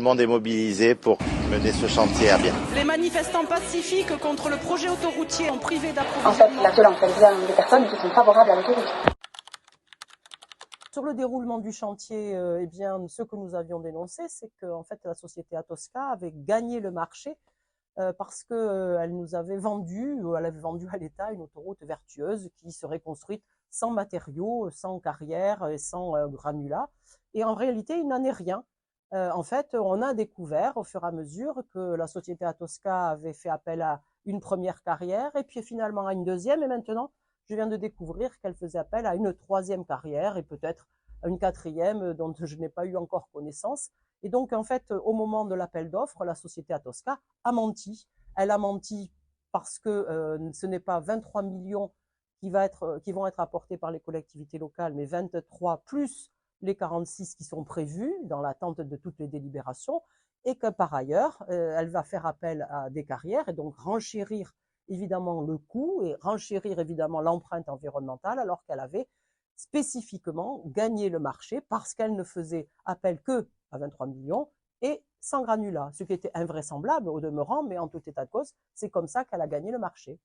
Tout le monde est mobilisé pour mener ce chantier à bien. Les manifestants pacifiques contre le projet autoroutier ont privé d'approvisionnement. En fait, la violence, elle vient des personnes qui sont favorables à l'autoroute. Sur le déroulement du chantier, eh bien, ce que nous avions dénoncé, c'est que en fait, la société Atosca avait gagné le marché parce qu'elle nous avait vendu, elle avait vendu à l'État une autoroute vertueuse qui serait construite sans matériaux, sans carrière et sans granulats. Et en réalité, il n'en est rien. En fait, on a découvert au fur et à mesure que la société Atosca avait fait appel à une première carrière et puis finalement à une deuxième. Et maintenant, je viens de découvrir qu'elle faisait appel à une troisième carrière et peut-être à une quatrième dont je n'ai pas eu encore connaissance. Et donc, en fait, au moment de l'appel d'offres, la société Atosca a menti. Elle a menti parce que ce n'est pas 23 millions qui vont être apportés par les collectivités locales, mais 23 plus les 46 qui sont prévus dans l'attente de toutes les délibérations, et que par ailleurs, elle va faire appel à des carrières et donc renchérir évidemment le coût et renchérir évidemment l'empreinte environnementale, alors qu'elle avait spécifiquement gagné le marché parce qu'elle ne faisait appel que à 23 millions et sans granulats, ce qui était invraisemblable au demeurant, mais en tout état de cause, c'est comme ça qu'elle a gagné le marché.